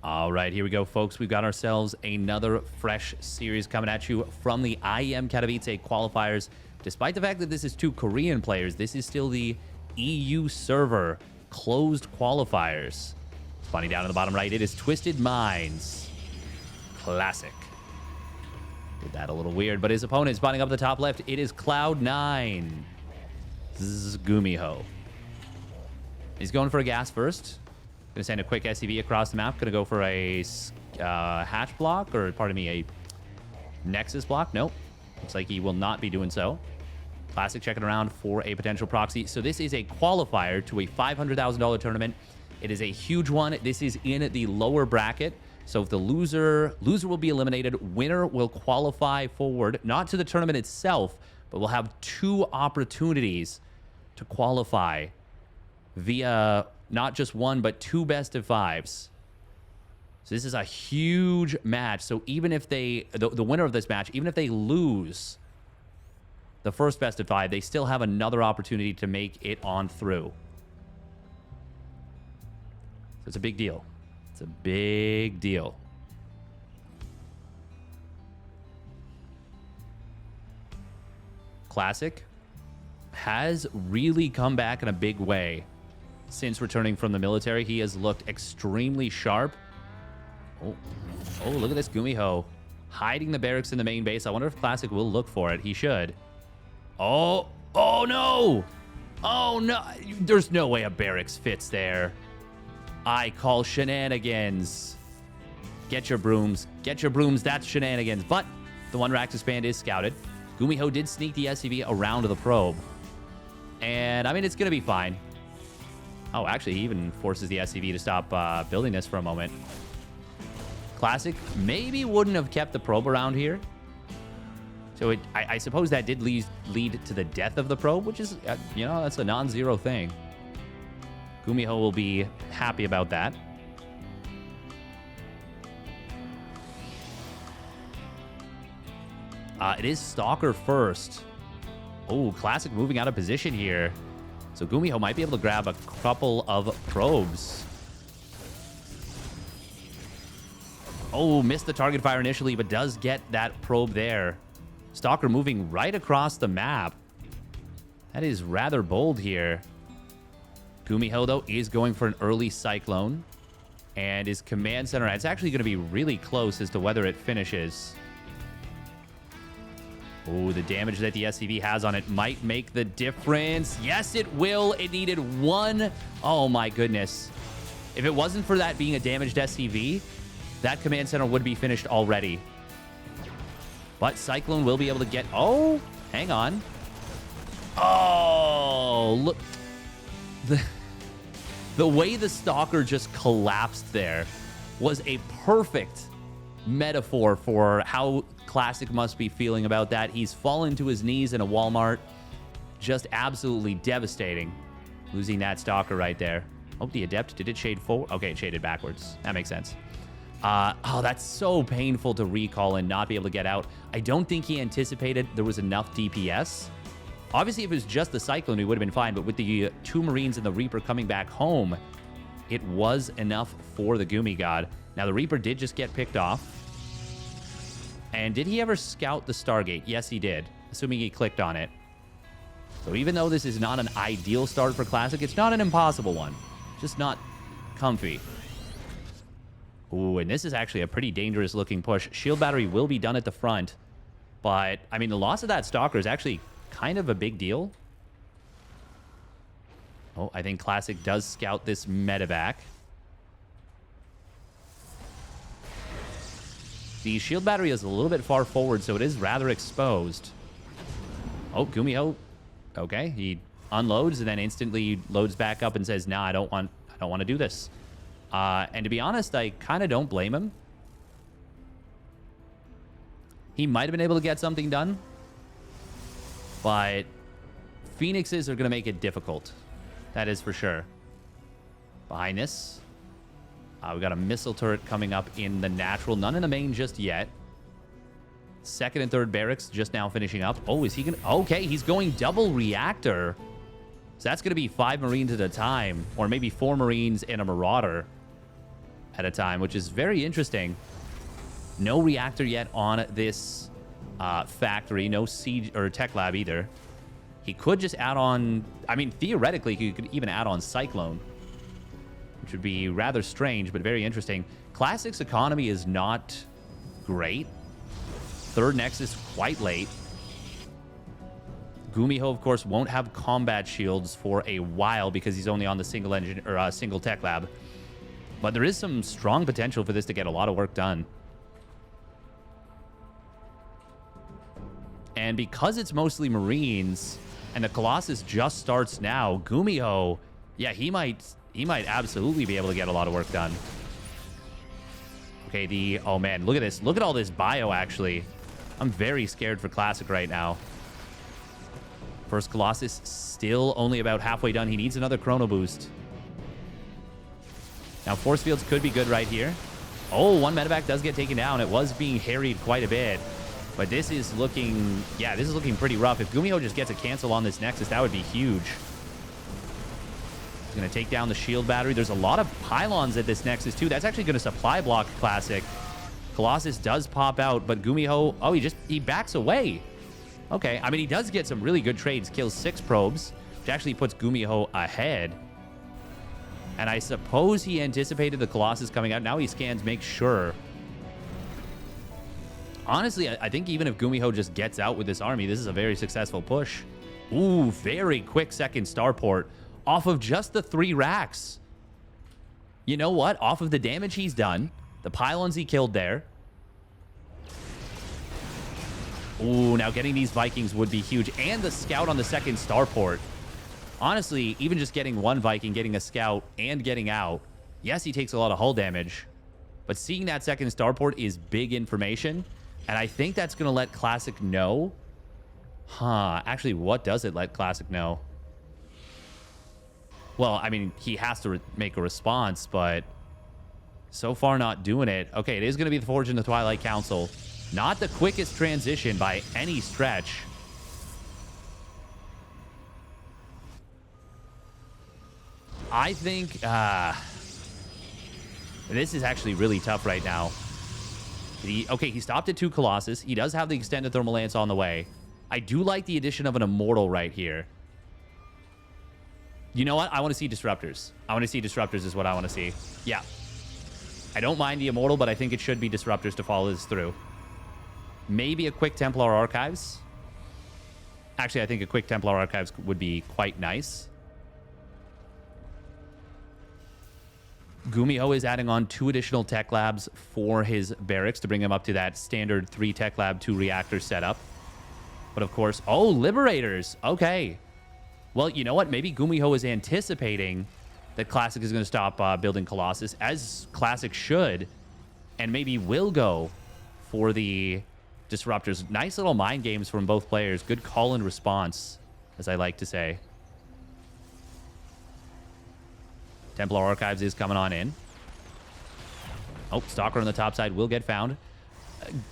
All right, here we go, folks. We've got ourselves another fresh series coming at you from the IEM Katowice qualifiers. Despite the fact that this is 2 Korean players, this is still the EU server closed qualifiers. Spawning down in the bottom right, it is Twisted Minds. Classic. Did that a little weird, but his opponent spawning up the top left, it is Cloud9. This is GuMiho. He's going for a gas first. Gonna send a quick SCV across the map. Gonna go for a hatch block, or pardon me, a Nexus block. Nope. Looks like he will not be doing so. Classic checking around for a potential proxy. So this is a qualifier to a $500,000 tournament. It is a huge one. This is in the lower bracket. So if the loser will be eliminated, winner will qualify forward, not to the tournament itself, but we'll have 2 opportunities to qualify via not just 1, but 2 best of 5s. So this is a huge match. So even if the winner of this match, even if they lose the first best of 5, they still have another opportunity to make it on through. So it's a big deal. It's a big deal. Classic has really come back in a big way since returning from the military. He has looked extremely sharp. Oh, look at this GuMiho hiding the barracks in the main base. I wonder if Classic will look for it. He should. Oh no! Oh no! There's no way a barracks fits there. I call shenanigans. Get your brooms. Get your brooms. That's shenanigans. But the one rack to expand is scouted. GuMiho did sneak the SCV around the probe. And, I mean, it's going to be fine. Oh, actually, he even forces the SCV to stop building this for a moment. Classic maybe wouldn't have kept the probe around here. So I suppose that did lead to the death of the probe, which is, you know, that's a non-zero thing. GuMiho will be happy about that. It is Stalker first. Oh, Classic moving out of position here. So GuMiho might be able to grab a couple of probes. Oh, missed the target fire initially, but does get that probe there. Stalker moving right across the map. That is rather bold here. GuMiho, though, is going for an early Cyclone. And his command center, it's actually going to be really close as to whether it finishes. Oh, the damage that the SCV has on it might make the difference. Yes, it will. It needed 1. Oh, my goodness. If it wasn't for that being a damaged SCV, that command center would be finished already. But Cyclone will be able to get... Oh, hang on. Oh, look. The way the Stalker just collapsed there was a perfect metaphor for how Classic must be feeling about that. He's fallen to his knees in a Walmart. Just absolutely devastating. Losing that Stalker right there. Oh, the Adept, did it shade forward? Okay, it shaded backwards. That makes sense. Oh, that's so painful to recall and not be able to get out. I don't think he anticipated there was enough DPS. Obviously, if it was just the Cyclone, he would have been fine. But with the 2 Marines and the Reaper coming back home, it was enough for the Gumi God. Now, the Reaper did just get picked off. And did he ever scout the Stargate? Yes, he did, assuming he clicked on it. So even though this is not an ideal start for Classic, it's not an impossible one. Just not comfy. Ooh, and this is actually a pretty dangerous looking push. Shield battery will be done at the front. But, I mean, the loss of that Stalker is actually kind of a big deal. Oh, I think Classic does scout this medevac. The shield battery is a little bit far forward, so it is rather exposed. Oh, GuMiho. Okay, he unloads and then instantly loads back up and says, "Nah, I don't want to do this." And to be honest, I kind of don't blame him. He might have been able to get something done, but Phoenixes are going to make it difficult. That is for sure. Behind this, we got a missile turret coming up in the natural. None in the main just yet. Second and third barracks just now finishing up. Oh, is he going to... Okay, he's going double reactor. So that's going to be 5 Marines at a time. Or maybe 4 Marines and a Marauder. at a time, which is very interesting. No reactor yet on this factory. No siege or tech lab either. He could just add on... I mean, theoretically, he could even add on Cyclone, which would be rather strange, but very interesting. Classic's economy is not great. Third Nexus quite late. GuMiho, of course, won't have combat shields for a while because he's only on the single engine or single tech lab. But there is some strong potential for this to get a lot of work done. And because it's mostly Marines and the Colossus just starts now, GuMiho, yeah, he might absolutely be able to get a lot of work done. Okay, oh man, look at this. Look at all this bio, actually. I'm very scared for Classic right now. First Colossus still only about halfway done. He needs another Chrono Boost. Now, Force Fields could be good right here. Oh, one medevac does get taken down. It was being harried quite a bit. But this is looking... Yeah, this is looking pretty rough. If GuMiho just gets a cancel on this Nexus, that would be huge. He's going to take down the shield battery. There's a lot of pylons at this Nexus, too. That's actually going to supply block Classic. Colossus does pop out, but GuMiho... Oh, he backs away. Okay, I mean, he does get some really good trades. Kills 6 probes, which actually puts GuMiho ahead. And I suppose he anticipated the Colossus coming out. Now he scans, makes sure. Honestly, I think even if GuMiho just gets out with this army, this is a very successful push. Ooh, very quick second starport off of just the 3 racks. You know what? Off of the damage he's done, the pylons he killed there. Ooh, now getting these Vikings would be huge. And the scout on the second starport. Honestly, even just getting one Viking, getting a scout, and getting out. Yes, he takes a lot of hull damage. But seeing that second starport is big information. And I think that's going to let Classic know. Huh. Actually, what does it let Classic know? Well, I mean, he has to make a response, but so far not doing it. Okay, it is going to be the Forge in the Twilight Council. Not the quickest transition by any stretch. I think this is actually really tough right now. Okay, he stopped at 2 Colossus. He does have the extended thermal lance on the way. I do like the addition of an Immortal right here. You know what? I want to see Disruptors. I want to see Disruptors is what I want to see. Yeah. I don't mind the Immortal, but I think it should be Disruptors to follow this through. Maybe a quick Templar Archives. Actually, I think a quick Templar Archives would be quite nice. GuMiho is adding on 2 additional tech labs for his barracks to bring him up to that standard 3 tech lab, 2 reactor setup. But of course, oh, Liberators. Okay. Well, you know what? Maybe GuMiho is anticipating that Classic is going to stop building Colossus, as Classic should, and maybe will go for the Disruptors. Nice little mind games from both players. Good call and response, as I like to say. Templar Archives is coming on in. Oh, Stalker on the top side will get found.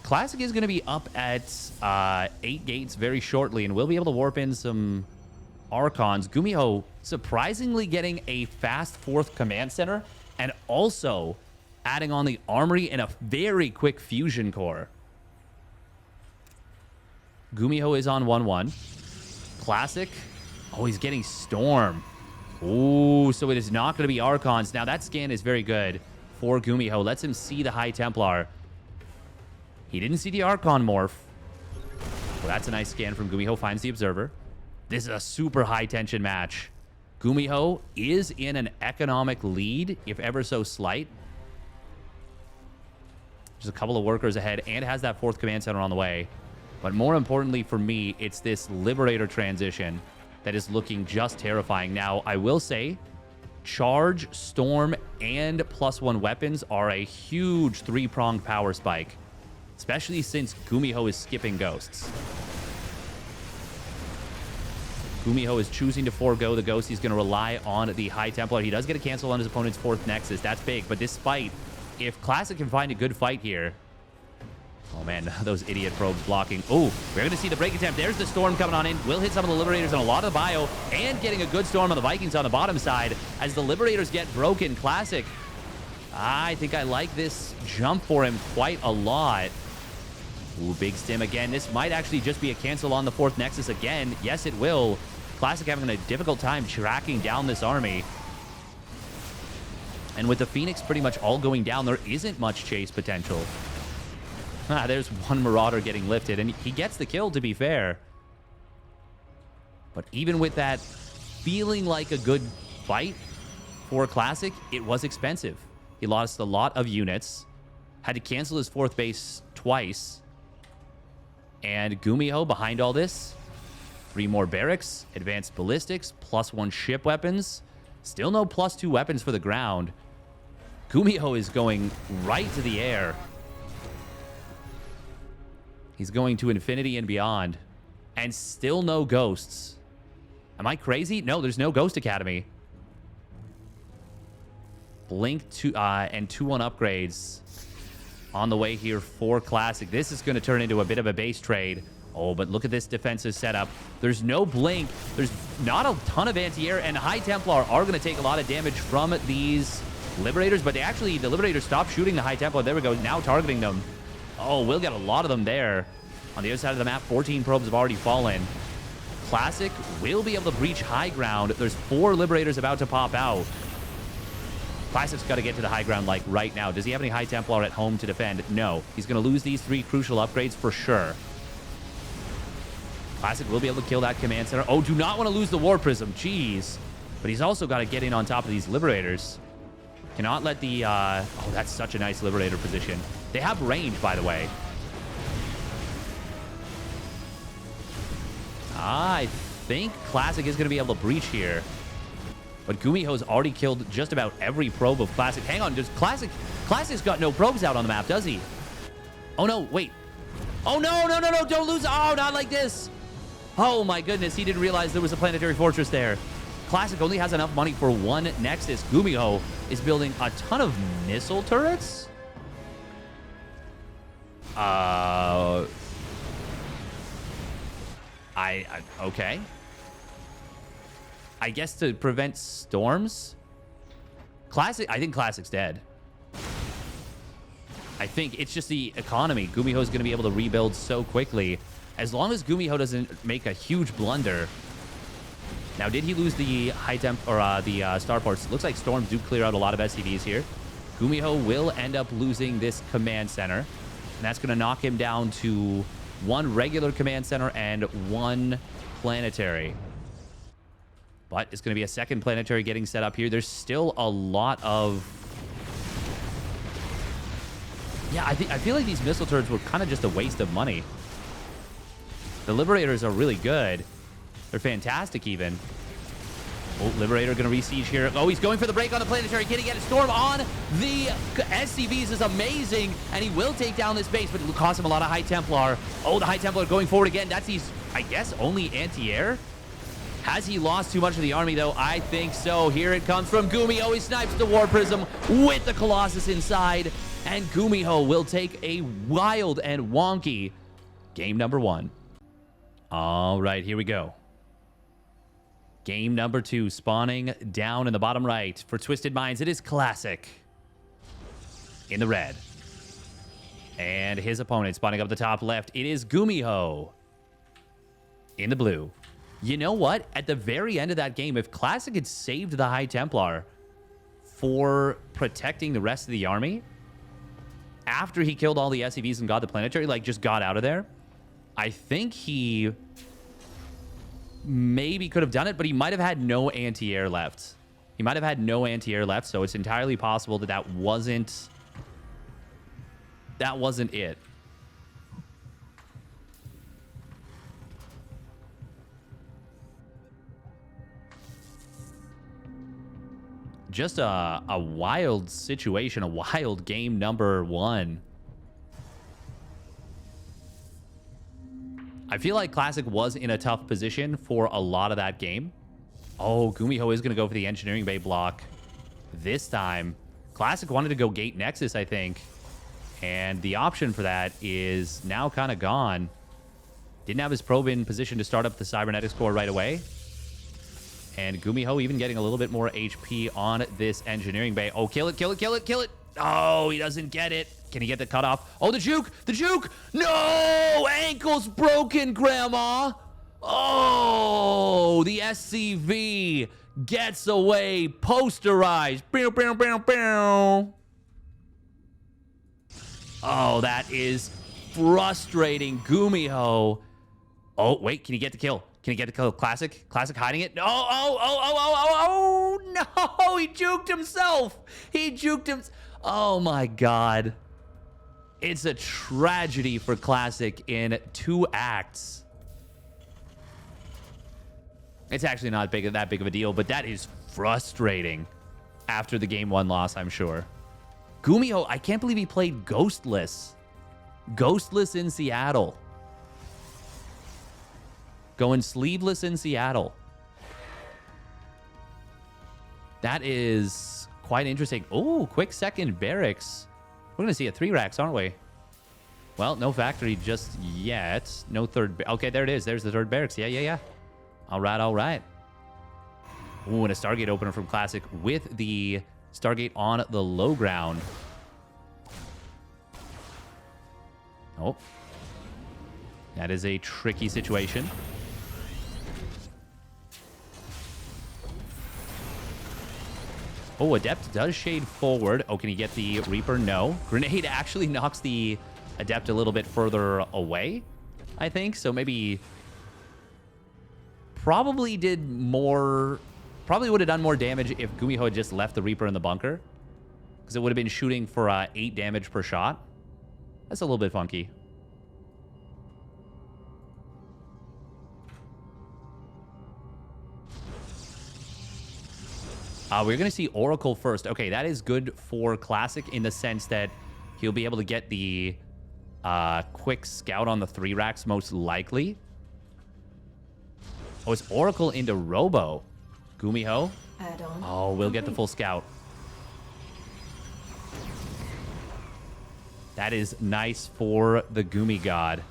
Classic is going to be up at 8 gates very shortly, and we'll be able to warp in some Archons. GuMiho surprisingly getting a fast 4th command center, and also adding on the armory and a very quick fusion core. GuMiho is on 1-1. Classic. Oh, he's getting Storm. Ooh, so it is not going to be Archons. Now, that scan is very good for GuMiho. Lets him see the High Templar. He didn't see the Archon morph. Well, that's a nice scan from GuMiho. Finds the Observer. This is a super high-tension match. GuMiho is in an economic lead, if ever so slight. There's a couple of workers ahead and has that 4th command center on the way. But more importantly for me, it's this Liberator transition that is looking just terrifying. Now, I will say, Charge, Storm, and +1 weapons are a huge 3-pronged power spike, especially since GuMiho is skipping Ghosts. GuMiho is choosing to forego the Ghost. He's going to rely on the High Templar. He does get a cancel on his opponent's 4th Nexus. That's big, but this fight, if Classic can find a good fight here... Oh, man, those idiot probes blocking. Oh, we're going to see the break attempt. There's the Storm coming on in. Will hit some of the Liberators on a lot of the bio, and getting a good Storm on the Vikings on the bottom side. As the Liberators get broken, Classic I think I like this jump for him quite a lot. Ooh, big stim again. This might actually just be a cancel on the 4th Nexus again. Yes, it will. Classic having a difficult time tracking down this army. And with the Phoenix pretty much all going down, there isn't much chase potential. There's one Marauder getting lifted, and he gets the kill, to be fair. But even with that feeling like a good fight for Classic, it was expensive. He lost a lot of units, had to cancel his 4th base twice. And GuMiho behind all this. 3 more barracks, advanced ballistics, +1 ship weapons. Still no +2 weapons for the ground. GuMiho is going right to the air. He's going to infinity and beyond. And still no ghosts. Am I crazy? No, there's no Ghost Academy. Blink and 2-1 upgrades on the way here for Classic. This is going to turn into a bit of a base trade. Oh, but look at this defensive setup. There's no blink. There's not a ton of anti-air, and High Templar are going to take a lot of damage from these Liberators, but the Liberators stopped shooting the High Templar. There we go, now targeting them. Oh, we'll get a lot of them there. On the other side of the map, 14 probes have already fallen. Classic will be able to breach high ground. There's 4 Liberators about to pop out. Classic's got to get to the high ground, like, right now. Does he have any High Templar at home to defend? No. He's going to lose these 3 crucial upgrades for sure. Classic will be able to kill that command center. Oh, do not want to lose the War Prism. Jeez. But he's also got to get in on top of these Liberators. Cannot let the... oh, that's such a nice Liberator position. They have range, by the way. I think Classic is going to be able to breach here. But GuMiho's already killed just about every probe of Classic. Hang on, does Classic's got no probes out on the map, does he? Oh, no, wait. Oh, no, don't lose. Oh, not like this. Oh, my goodness, he didn't realize there was a planetary fortress there. Classic only has enough money for 1 Nexus. GuMiho is building a ton of missile turrets. Okay. I guess to prevent storms. I think Classic's dead. I think it's just the economy. GuMiho is going to be able to rebuild so quickly. As long as GuMiho doesn't make a huge blunder. Now, did he lose the high temp or the starports? Looks like storms do clear out a lot of SCVs here. GuMiho will end up losing this command center. And that's going to knock him down to 1 regular command center and 1 planetary. But it's going to be a 2nd planetary getting set up here. There's still a lot of... Yeah, I feel like these missile turrets were kind of just a waste of money. The Liberators are really good. They're fantastic, even. Oh, Liberator going to re-siege here. Oh, he's going for the break on the planetary. Can he get a storm on the SCVs? Is amazing. And he will take down this base, but it will cost him a lot of High Templar. Oh, the High Templar going forward again. That's his, I guess, only anti-air. Has he lost too much of the army, though? I think so. Here it comes from GuMiho. He snipes the War Prism with the Colossus inside. And GuMiho will take a wild and wonky game number 1. All right, here we go. Game number 2, spawning down in the bottom right. For Twisted Minds, it is Classic in the red. And his opponent spawning up the top left, it is GuMiho in the blue. You know what? At the very end of that game, if Classic had saved the High Templar for protecting the rest of the army, after he killed all the SCVs and got the planetary, like, just got out of there, I think he maybe could have done it, but he might have had no anti-air left. He might have had no anti-air left, so it's entirely possible that that wasn't it. Just a wild situation, a wild game number 1. I feel like Classic was in a tough position for a lot of that game. Oh, GuMiho is going to go for the engineering bay block this time. Classic wanted to go gate Nexus, I think. And the option for that is now kind of gone. Didn't have his probe in position to start up the cybernetics core right away. And GuMiho even getting a little bit more HP on this engineering bay. Oh, kill it, kill it, kill it, kill it. Oh, he doesn't get it. Can he get the cutoff? Oh, the juke! The juke! No! Ankle's broken, Grandma! Oh, the SCV gets away. Posterized. Bow, bow, bow, bow. Oh, that is frustrating. GuMiho. Oh, wait. Can he get the kill? Can he get the kill? Classic? Classic hiding it? No. Oh, no. He juked himself. He juked him. Oh, my God. It's a tragedy for Classic in 2 acts. It's actually not that big of a deal, but that is frustrating after the game 1 loss, I'm sure. GuMiho, I can't believe he played Ghostless. Ghostless in Seattle. Going sleeveless in Seattle. That is quite interesting. Oh, quick second barracks. We're going to see a 3 racks, aren't we? Well, no factory just yet. No third. Okay, there it is. There's the 3rd barracks. Yeah. All right. Ooh, and a Stargate opener from Classic with the Stargate on the low ground. Oh. That is a tricky situation. Oh, Adept does shade forward. Oh, can he get the Reaper? No. Grenade actually knocks the Adept a little bit further away, I think. So maybe probably would have done more damage if GuMiho had just left the Reaper in the bunker, because it would have been shooting for 8 damage per shot. That's a little bit funky. We're going to see Oracle first. Okay, that is good for Classic in the sense that he'll be able to get the quick scout on the 3 racks most likely. Oh, it's Oracle into Robo. GuMiho. Oh, we'll get the full scout. That is nice for the Gumi God.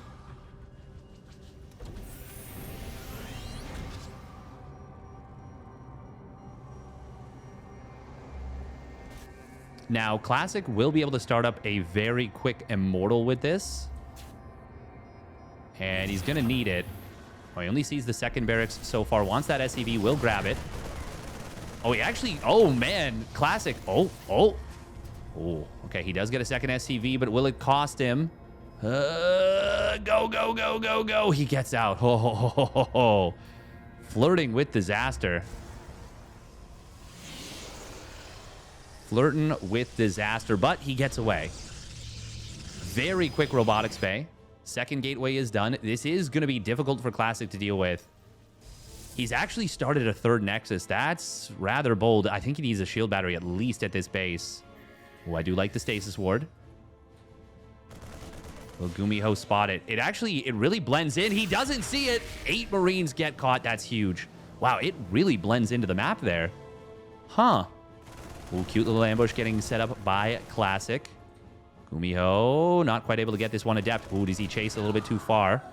Now, Classic will be able to start up a very quick Immortal with this. And he's going to need it. Oh, he only sees the 2nd barracks so far. Wants that SCV, will grab it. Oh, he actually... Oh, man. Classic. Oh. Okay, he does get a 2nd SCV, but will it cost him? Go. He gets out. Oh. Flirting with disaster. Flirting with disaster, but he gets away. Very quick robotics bay. 2nd gateway is done. This is going to be difficult for Classic to deal with. He's actually started a 3rd Nexus. That's rather bold. I think he needs a shield battery at least at this base. Oh, I do like the stasis ward. Will GuMiho spot it? It really blends in. He doesn't see it. 8 Marines get caught. That's huge. Wow, it really blends into the map there. Huh. Ooh, cute little ambush getting set up by Classic. GuMiho not quite able to get this one Adept. Ooh, does he chase a little bit too far?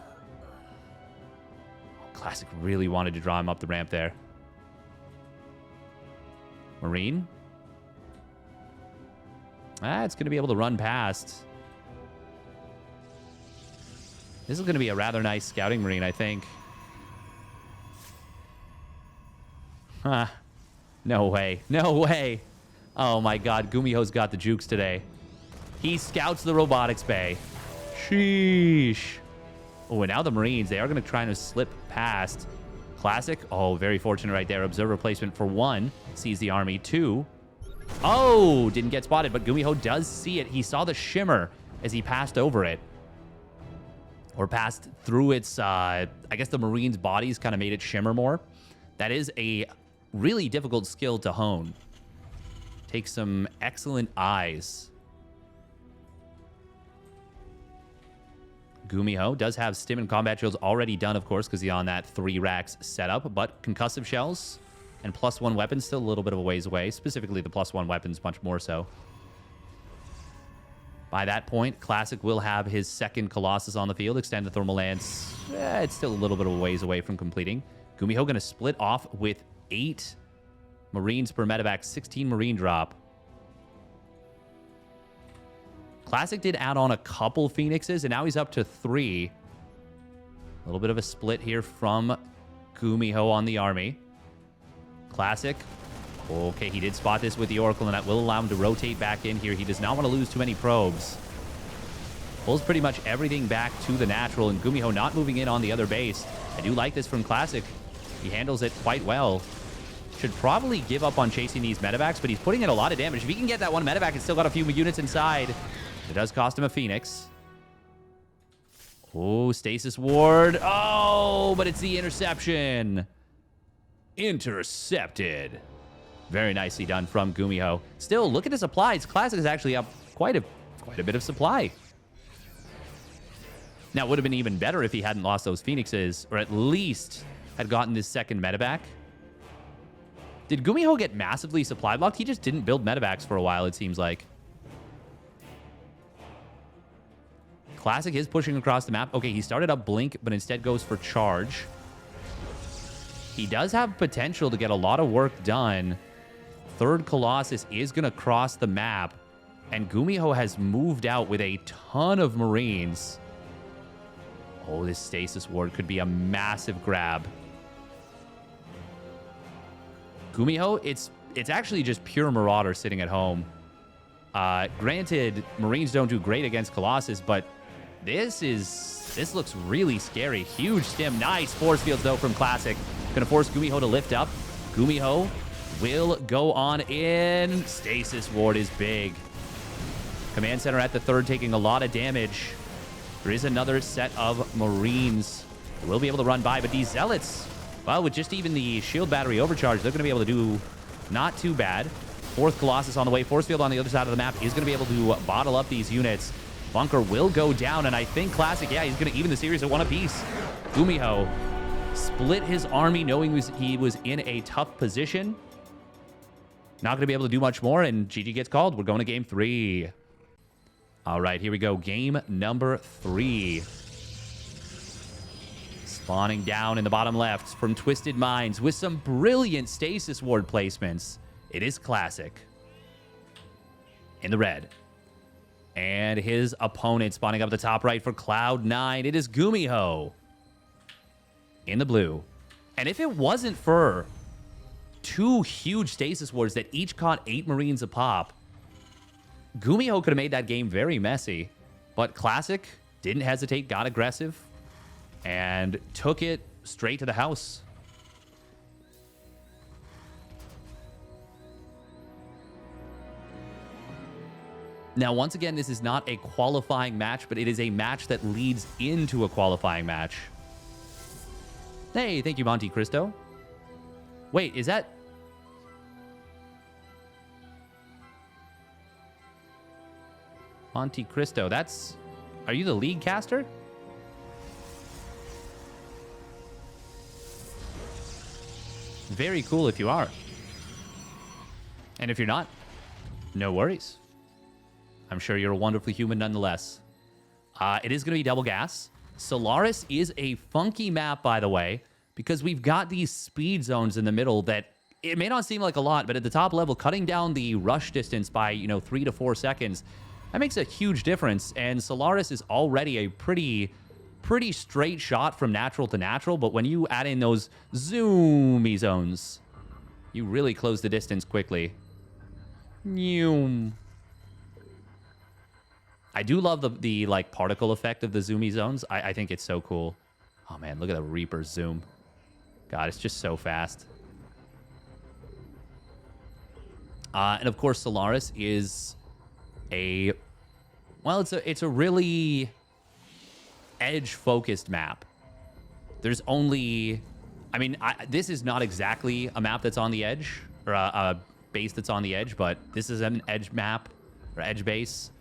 Classic really wanted to draw him up the ramp there. Marine. It's going to be able to run past. This is going to be a rather nice scouting Marine, I think. Huh. No way. Oh my God, GuMiho's got the jukes today. He scouts the robotics bay. Sheesh. Oh, and now the Marines, they are going to try to slip past Classic. Oh, very fortunate right there. Observer placement for 1. Sees the army. 2. Oh, didn't get spotted, but GuMiho does see it. He saw the shimmer as he passed over it. Or passed through its, I guess the Marines' bodies kind of made it shimmer more. That is a really difficult skill to hone. Takes some excellent eyes. GuMiho does have stim and combat shields already done, of course, because he's on that 3 racks setup, but concussive shells and +1 weapons still a little bit of a ways away, specifically the +1 weapons much more so. By that point, Classic will have his 2nd Colossus on the field, extend the thermal lance. It's still a little bit of a ways away from completing. GuMiho going to split off with 8 Marines per medevac, 16 Marine drop. Classic did add on a couple Phoenixes, and now he's up to 3. A little bit of a split here from GuMiho on the army. Classic. Okay, he did spot this with the Oracle, and that will allow him to rotate back in here. He does not want to lose too many probes. Pulls pretty much everything back to the natural, and GuMiho not moving in on the other base. I do like this from Classic. He handles it quite well. Should probably give up on chasing these medevacs, but he's putting in a lot of damage. If he can get that one medevac, it's still got a few units inside. It does cost him a Phoenix. Oh, Stasis Ward. Oh, but it's the interception. Intercepted. Very nicely done from GuMiho. Still, look at his supplies. Classic is actually up quite a bit of supply. Now, it would have been even better if he hadn't lost those Phoenixes, or at least had gotten this second medevac. Did GuMiho get massively supply blocked? He just didn't build medevacs for a while, it seems like. Classic is pushing across the map. Okay, he started up Blink, but instead goes for Charge. He does have potential to get a lot of work done. Third Colossus is going to cross the map, and GuMiho has moved out with a ton of Marines. Oh, this Stasis Ward could be a massive grab. GuMiho, it's actually just pure Marauder sitting at home. Granted, Marines don't do great against Colossus, but this looks really scary. Huge stim. Nice force fields, though, from Classic. Gonna force GuMiho to lift up. GuMiho will go on in. Stasis Ward is big. Command Center at the 3rd taking a lot of damage. There is another set of Marines that will be able to run by, but these Zealots, well, with just even the shield battery overcharge, they're going to be able to do not too bad. 4th Colossus on the way. Force field on the other side of the map is going to be able to bottle up these units. Bunker will go down, and I think Classic, yeah, he's going to even the series at 1 apiece. GuMiho split his army knowing he was in a tough position. Not going to be able to do much more, and GG gets called. We're going to game 3. All right, here we go. Game number 3. Spawning down in the bottom left from Twisted Minds with some brilliant Stasis Ward placements. It is Classic in the red. And his opponent spawning up at the top right for Cloud9. It is GuMiho in the blue. And if it wasn't for 2 huge Stasis Wards that each caught 8 Marines a pop, GuMiho could have made that game very messy. But Classic didn't hesitate, got aggressive, and took it straight to the house. Now, once again, this is not a qualifying match, but it is a match that leads into a qualifying match. Hey, thank you, Monte Cristo. Wait, is that... Monte Cristo, that's... Are you the league caster? Very cool if you are. And if you're not, no worries. I'm sure you're a wonderful human nonetheless. It is going to be double gas. Solaris is a funky map, by the way, because we've got these speed zones in the middle that it may not seem like a lot, but at the top level, cutting down the rush distance by, 3 to 4 seconds, that makes a huge difference. And Solaris is already a pretty straight shot from natural to natural, but when you add in those zoomy zones, you really close the distance quickly. I do love the like particle effect of the zoomy zones. I think it's so cool. Oh man, look at the Reaper zoom. God, it's just so fast. And of course, Solaris is it's a really edge-focused map. There's only, this is not exactly a map that's on the edge, or a base that's on the edge, but this is an edge map, or edge base.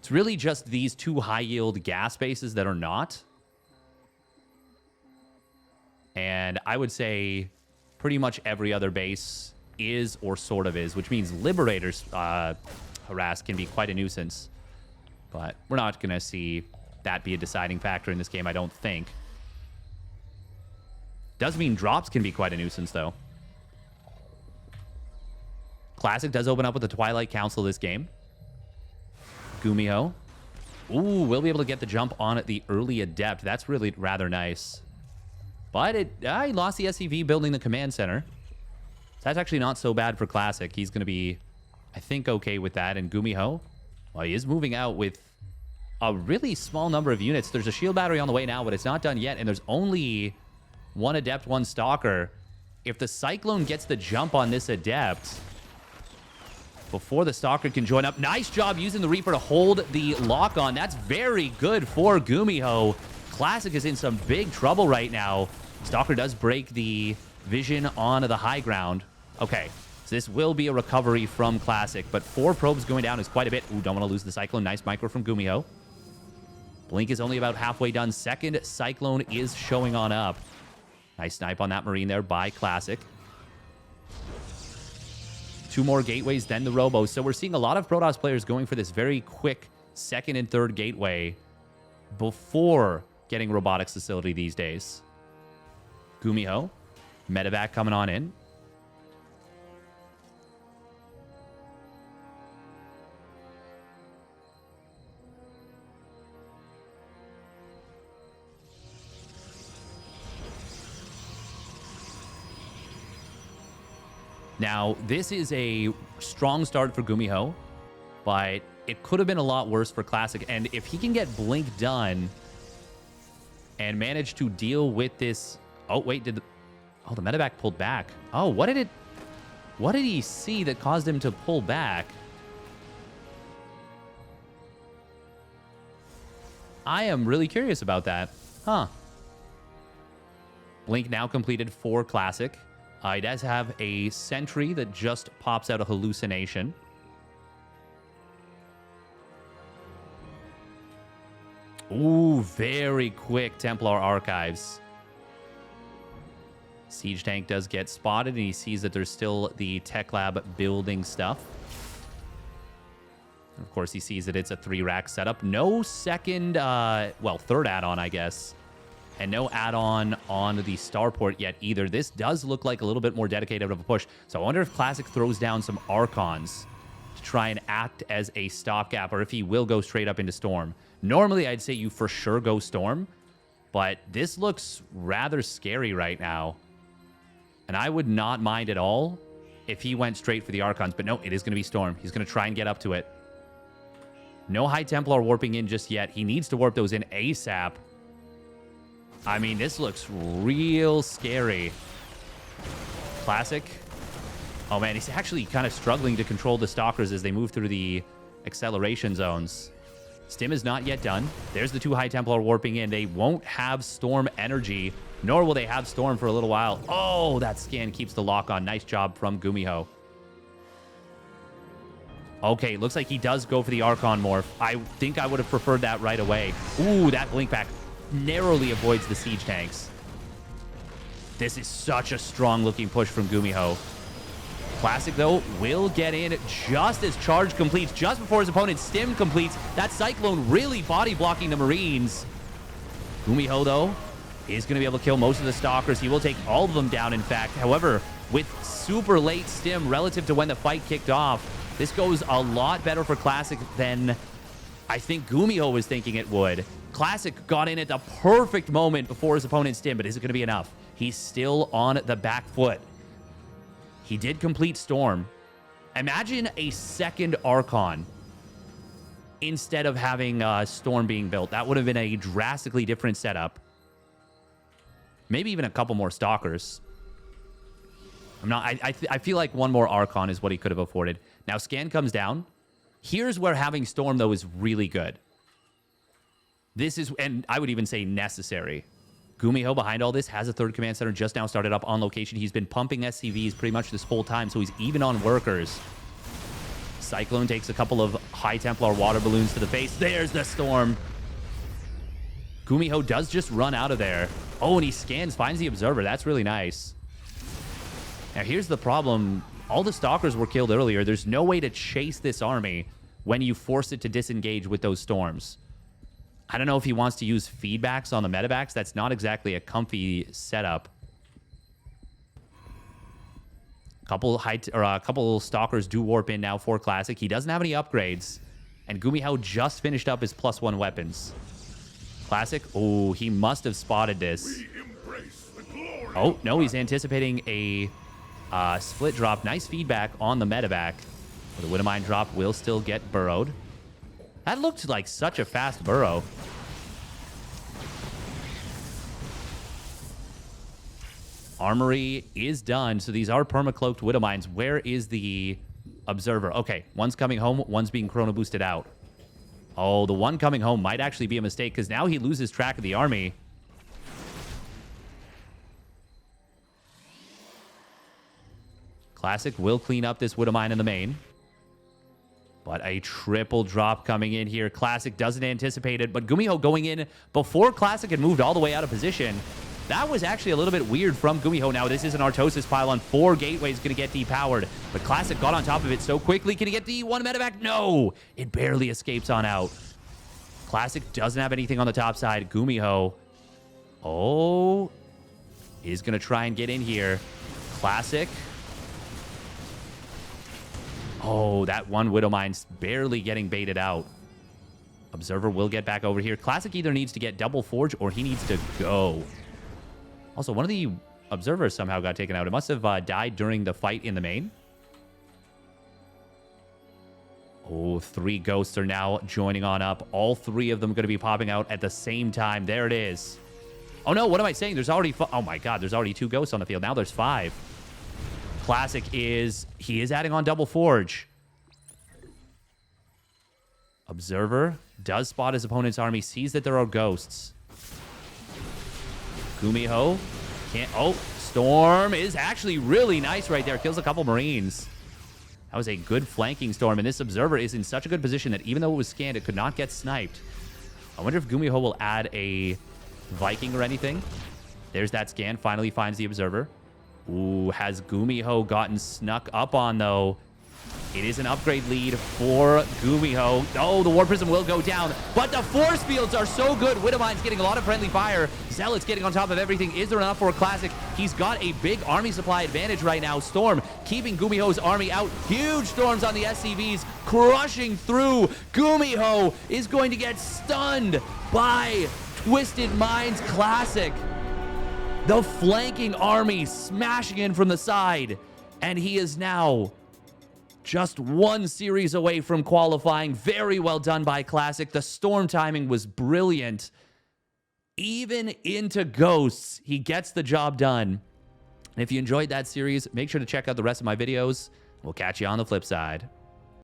It's really just these 2 high-yield gas bases that are not. And I would say pretty much every other base is or sort of is, which means Liberator's harass can be quite a nuisance. But we're not going to see that be a deciding factor in this game, I don't think. Does mean drops can be quite a nuisance, though. Classic does open up with the Twilight Council this game. GuMiho. Ooh, we'll be able to get the jump on the early Adept. That's really rather nice. But he lost the SCV building the command center. So that's actually not so bad for Classic. He's going to be, I think, okay with that. And GuMiho, well, he is moving out with a really small number of units. There's a shield battery on the way now, but it's not done yet. And there's only one Adept, one Stalker. If the Cyclone gets the jump on this Adept before the Stalker can join up. Nice job using the Reaper to hold the lock on. That's very good for GuMiho. Classic is in some big trouble right now. Stalker does break the vision onto the high ground. Okay, so this will be a recovery from Classic, but 4 probes going down is quite a bit. Ooh, don't want to lose the Cyclone. Nice micro from GuMiho. Blink is only about halfway done. Second Cyclone is showing on up. Nice snipe on that Marine there by Classic. 2 more gateways, then the Robo. So we're seeing a lot of Protoss players going for this very quick second and third gateway before getting Robotics Facility these days. GuMiho, Medevac coming on in. Now, this is a strong start for GuMiho, but it could have been a lot worse for Classic. And if he can get Blink done and manage to deal with this... Oh, wait, the Medevac pulled back. Oh, what did he see that caused him to pull back? I am really curious about that. Huh. Blink now completed for Classic. He does have a sentry that just pops out a hallucination. Ooh, very quick Templar Archives. Siege tank does get spotted, and he sees that there's still the Tech Lab building stuff. Of course, he sees that it's a 3-rack setup. No second, well, third add-on, I guess. And no add-on on the starport yet either. This does look like a little bit more dedicated of a push. So I wonder if Classic throws down some Archons to try and act as a stopgap, or if he will go straight up into Storm. Normally, I'd say you for sure go Storm, but this looks rather scary right now. And I would not mind at all if he went straight for the Archons. But no, it is going to be Storm. He's going to try and get up to it. No High Templar warping in just yet. He needs to warp those in ASAP. I mean, this looks real scary. Classic. Oh, man, he's actually kind of struggling to control the Stalkers as they move through the acceleration zones. Stim is not yet done. There's the 2 High Templar warping in. They won't have Storm energy, nor will they have Storm for a little while. Oh, that scan keeps the lock on. Nice job from GuMiho. Okay, looks like he does go for the Archon morph. I think I would have preferred that right away. Ooh, that blink back narrowly avoids the siege tanks. This is such a strong-looking push from GuMiho. Classic, though, will get in just as charge completes, just before his opponent's stim completes. That Cyclone really body-blocking the Marines. GuMiho, though, is going to be able to kill most of the Stalkers. He will take all of them down, in fact. However, with super late stim relative to when the fight kicked off, this goes a lot better for Classic than I think GuMiho was thinking it would. Classic got in at the perfect moment before his opponent's stim, but is it going to be enough? He's still on the back foot. He did complete Storm. Imagine a second Archon instead of having Storm being built. That would have been a drastically different setup. Maybe even a couple more Stalkers. I feel like one more Archon is what he could have afforded. Now, scan comes down. Here's where having Storm, though, is really good. This is, and I would even say necessary. GuMiho, behind all this, has a 3rd command center just now started up on location. He's been pumping SCVs pretty much this whole time, so he's even on workers. Cyclone takes a couple of High Templar water balloons to the face. There's the Storm. GuMiho does just run out of there. Oh, and he scans, finds the Observer. That's really nice. Now, here's the problem. All the Stalkers were killed earlier. There's no way to chase this army when you force it to disengage with those Storms. I don't know if he wants to use feedbacks on the medevacs. That's not exactly a comfy setup. A couple Stalkers do warp in now for Classic. He doesn't have any upgrades. And GuMiho just finished up his +1 weapons. Classic. Oh, he must have spotted this. Oh, no, he's anticipating a split drop. Nice feedback on the medevac. The Widowmine drop will still get burrowed. That looked like such a fast burrow. Armory is done. So these are perma-cloaked Widowmines. Where is the observer? Okay, one's coming home. One's being chrono boosted out. Oh, the one coming home might actually be a mistake because now he loses track of the army. Classic will clean up this Widowmine in the main. But a triple drop coming in here. Classic doesn't anticipate it, but GuMiho going in before Classic had moved all the way out of position. That was actually a little bit weird from GuMiho. Now, this is an Artosis pylon. 4 gateways going to get depowered, but Classic got on top of it so quickly. Can he get the 1 medevac? No! It barely escapes on out. Classic doesn't have anything on the top side. GuMiho, oh, is going to try and get in here. Classic. Oh, that one Widowmine's barely getting baited out. Observer will get back over here. Classic either needs to get double forge or he needs to go. Also, one of the observers somehow got taken out. It must have died during the fight in the main. Oh, 3 ghosts are now joining on up. All 3 of them going to be popping out at the same time. There it is. Oh, no. What am I saying? There's already... Oh, my God. There's already 2 ghosts on the field. Now there's 5. Classic is... He is adding on double forge. Observer does spot his opponent's army. Sees that there are ghosts. GuMiho can't... Oh, Storm is actually really nice right there. Kills a couple Marines. That was a good flanking Storm. And this Observer is in such a good position that even though it was scanned, it could not get sniped. I wonder if GuMiho will add a Viking or anything. There's that scan. Finally finds the Observer. Ooh, has GuMiho gotten snuck up on, though? It is an upgrade lead for GuMiho. Oh, the War Prism will go down, but the force fields are so good. Widowmine's getting a lot of friendly fire. Zealot's getting on top of everything. Is there enough for a Classic? He's got a big army supply advantage right now. Storm keeping GuMiho's army out. Huge storms on the SCVs, crushing through. GuMiho is going to get stunned by Twisted Minds Classic. The flanking army smashing in from the side. And he is now just 1 series away from qualifying. Very well done by Classic. The storm timing was brilliant. Even into Ghosts, he gets the job done. And if you enjoyed that series, make sure to check out the rest of my videos. We'll catch you on the flip side.